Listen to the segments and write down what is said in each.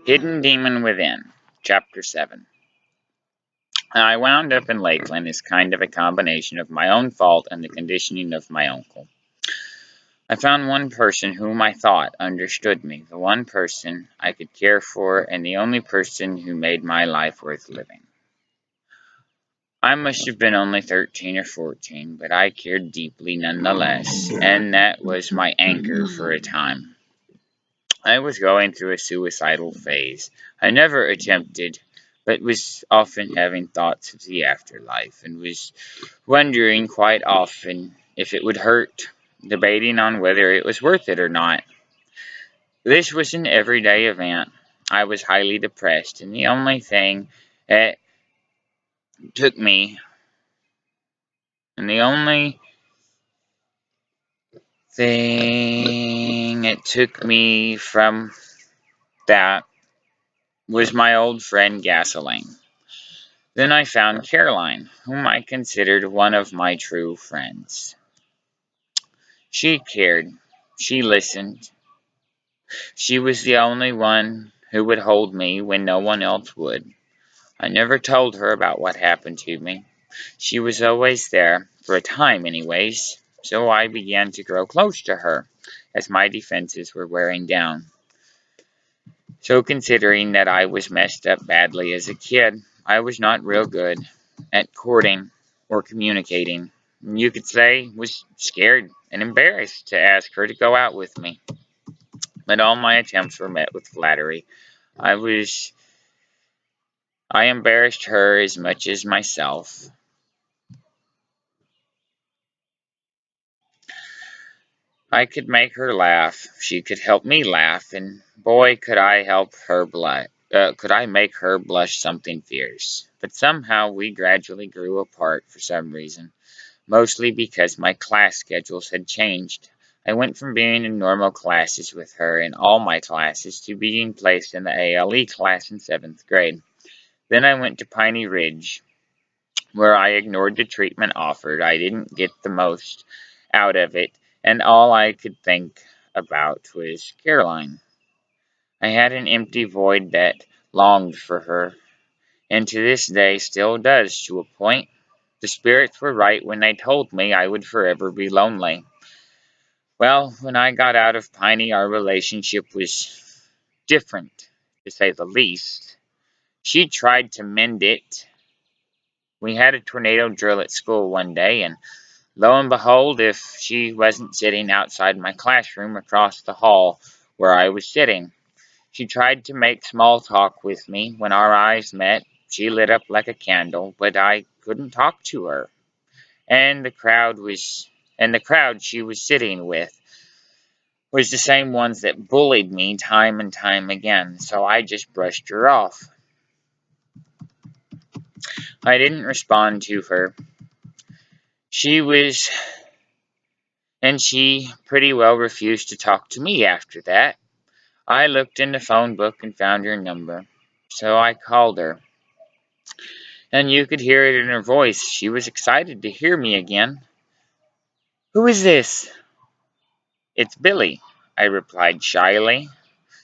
Hidden Demon Within, Chapter 7. I wound up in Lakeland as kind of a combination of my own fault and the conditioning of my uncle. I found one person whom I thought understood me, the one person I could care for, and the only person who made my life worth living. I must have been only 13 or 14, but I cared deeply nonetheless, and that was my anchor for a time. I was going through a suicidal phase. I never attempted, but was often having thoughts of the afterlife, and was wondering quite often if it would hurt, debating on whether it was worth it or not. This was an everyday event. I was highly depressed, and the only thing that took me, and the only thing it took me from that was my old friend Gasoline. Then I found Caroline, whom I considered one of my true friends. She cared. She listened. She was the only one who would hold me when no one else would. I never told her about what happened to me. She was always there, for a time anyways, so I began to grow close to her, as my defenses were wearing down. So considering that I was messed up badly as a kid, I was not real good at courting or communicating. You could say was scared and embarrassed to ask her to go out with me. But all my attempts were met with flattery. I embarrassed her as much as myself. I could make her laugh, she could help me laugh, and boy could I make her blush something fierce. But somehow we gradually grew apart for some reason, mostly because my class schedules had changed. I went from being in normal classes with her in all my classes to being placed in the ALE class in 7th grade. Then I went to Piney Ridge, where I ignored the treatment offered. I didn't get the most out of it, and all I could think about was Caroline. I had an empty void that longed for her, and to this day still does to a point. The spirits were right when they told me I would forever be lonely. Well, when I got out of Piney, our relationship was different, to say the least. She tried to mend it. We had a tornado drill at school one day, and lo and behold, if she wasn't sitting outside my classroom across the hall where I was sitting. She tried to make small talk with me. When our eyes met, she lit up like a candle, but I couldn't talk to her. And the crowd she was sitting with was the same ones that bullied me time and time again, so I just brushed her off. I didn't respond to her. She pretty well refused to talk to me after that. I looked in the phone book and found her number, so I called her. And you could hear it in her voice. She was excited to hear me again. "Who is this?" "It's Billy," I replied shyly.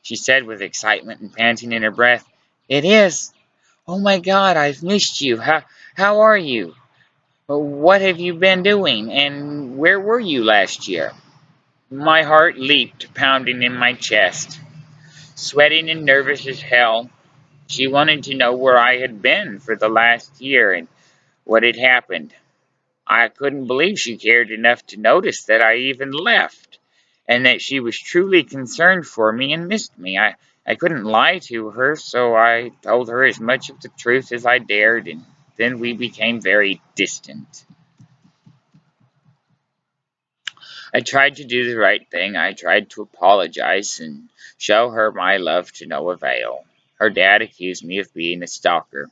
She said with excitement and panting in her breath, "It is? Oh my God, I've missed you. How are you? What have you been doing? And where were you last year?" My heart leaped, pounding in my chest. Sweating and nervous as hell, she wanted to know where I had been for the last year and what had happened. I couldn't believe she cared enough to notice that I even left, and that she was truly concerned for me and missed me. I couldn't lie to her, so I told her as much of the truth as I dared, and then we became very distant. I tried to do the right thing. I tried to apologize and show her my love to no avail. Her dad accused me of being a stalker.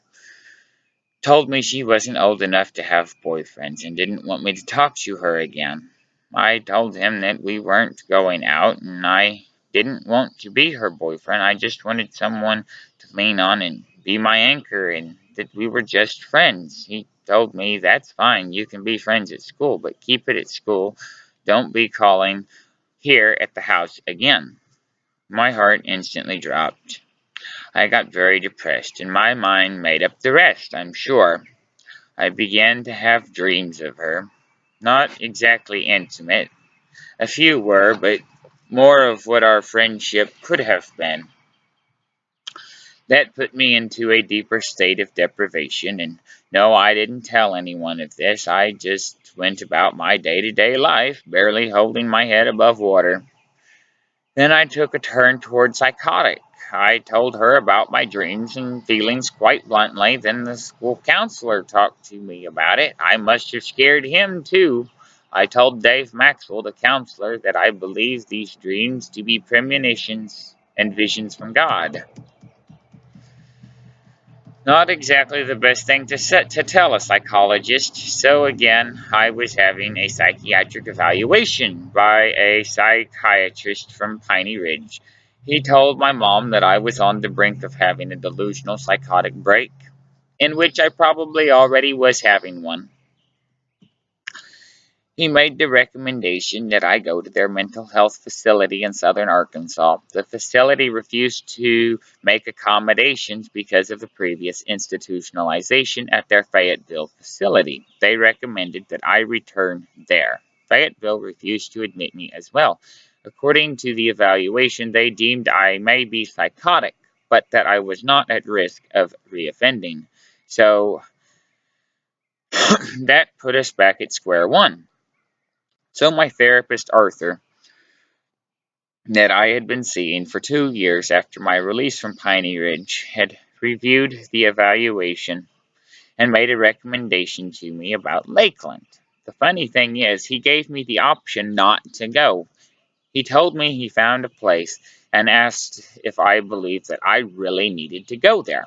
Told me she wasn't old enough to have boyfriends and didn't want me to talk to her again. I told him that we weren't going out and I didn't want to be her boyfriend. I just wanted someone to lean on and be my anchor and that we were just friends. He told me, "That's fine, you can be friends at school, but keep it at school. Don't be calling here at the house again." My heart instantly dropped. I got very depressed, and my mind made up the rest, I'm sure. I began to have dreams of her. Not exactly intimate. A few were, but more of what our friendship could have been. That put me into a deeper state of deprivation, and no, I didn't tell anyone of this. I just went about my day-to-day life, barely holding my head above water. Then I took a turn toward psychotic. I told her about my dreams and feelings quite bluntly. Then the school counselor talked to me about it. I must have scared him too. I told Dave Maxwell, the counselor, that I believed these dreams to be premonitions and visions from God. Not exactly the best thing to tell a psychologist. So again, I was having a psychiatric evaluation by a psychiatrist from Piney Ridge. He told my mom that I was on the brink of having a delusional psychotic break, in which I probably already was having one. He made the recommendation that I go to their mental health facility in southern Arkansas. The facility refused to make accommodations because of the previous institutionalization at their Fayetteville facility. They recommended that I return there. Fayetteville refused to admit me as well. According to the evaluation, they deemed I may be psychotic, but that I was not at risk of reoffending. So that put us back at square one. So my therapist, Arthur, that I had been seeing for 2 years after my release from Piney Ridge, had reviewed the evaluation and made a recommendation to me about Lakeland. The funny thing is, he gave me the option not to go. He told me he found a place and asked if I believed that I really needed to go there.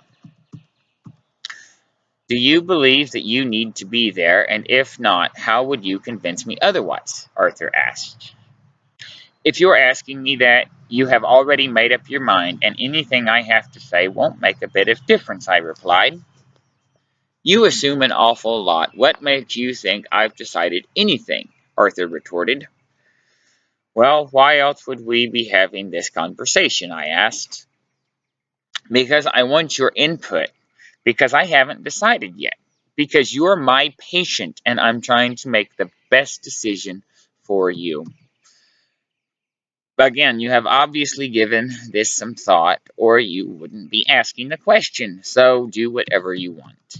Do you believe that you need to be there, and if not, how would you convince me otherwise? Arthur asked. If you're asking me that, you have already made up your mind, and anything I have to say won't make a bit of difference, I replied. You assume an awful lot. What makes you think I've decided anything? Arthur retorted. Well, why else would we be having this conversation? I asked. Because I want your input. Because I haven't decided yet. Because you're my patient, and I'm trying to make the best decision for you. Again, you have obviously given this some thought, or you wouldn't be asking the question, so do whatever you want.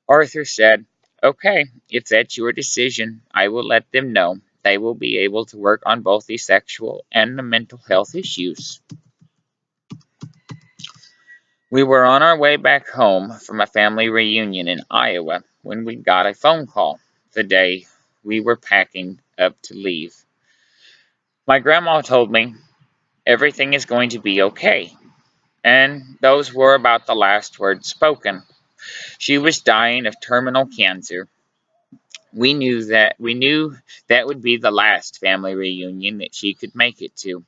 Arthur said, Okay, if that's your decision, I will let them know. They will be able to work on both the sexual and the mental health issues. We were on our way back home from a family reunion in Iowa when we got a phone call the day we were packing up to leave. My grandma told me everything is going to be okay. And those were about the last words spoken. She was dying of terminal cancer. We knew that would be the last family reunion that she could make it to.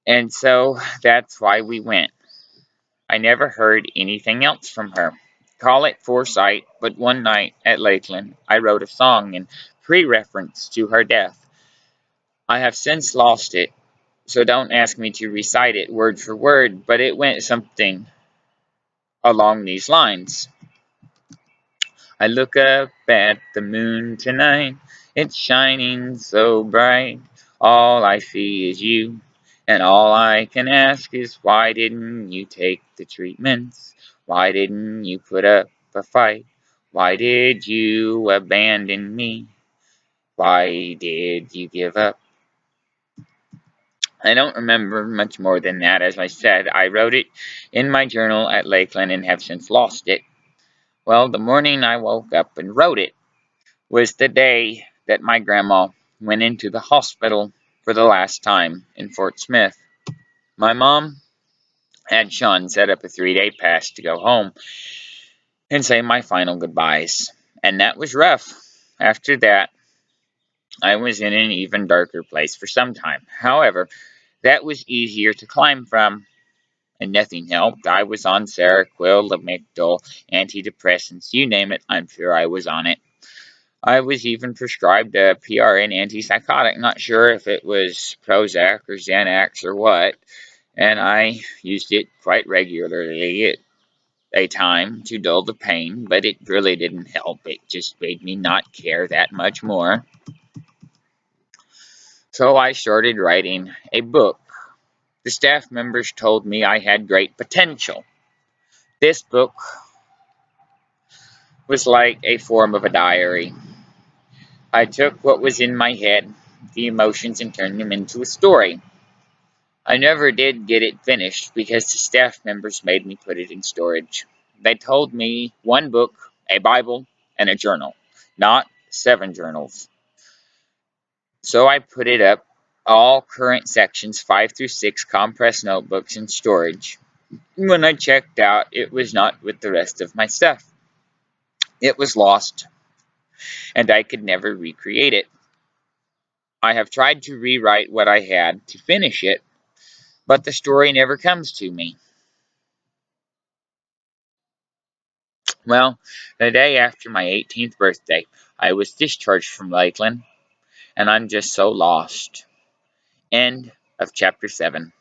And so that's why we went. I never heard anything else from her. Call it foresight, but one night at Lakeland, I wrote a song in pre-reference to her death. I have since lost it, so don't ask me to recite it word for word, but it went something along these lines. I look up at the moon tonight, it's shining so bright. All I see is you, and all I can ask is why didn't you take the treatments? Why didn't you put up a fight? Why did you abandon me? Why did you give up? I don't remember much more than that. As I said, I wrote it in my journal at Lakeland and have since lost it. Well, the morning I woke up and wrote it was the day that my grandma went into the hospital for the last time in Fort Smith. My mom had Sean set up a 3-day pass to go home and say my final goodbyes. And that was rough. After that, I was in an even darker place for some time. However, that was easier to climb from, and nothing helped. I was on Seroquel, Lamictal, antidepressants, you name it, I'm sure I was on it. I was even prescribed a PRN antipsychotic, not sure if it was Prozac or Xanax or what, and I used it quite regularly at a time to dull the pain, but it really didn't help. It just made me not care that much more. So I started writing a book. The staff members told me I had great potential. This book was like a form of a diary. I took what was in my head, the emotions, and turned them into a story. I never did get it finished because the staff members made me put it in storage. They told me one book, a Bible, and a journal, not 7 journals. So I put it up, all current sections 5 through 6 compressed notebooks in storage. When I checked out, it was not with the rest of my stuff. It was lost, and I could never recreate it. I have tried to rewrite what I had to finish it, but the story never comes to me. Well, the day after my 18th birthday, I was discharged from Lakeland, and I'm just so lost. End of chapter 7.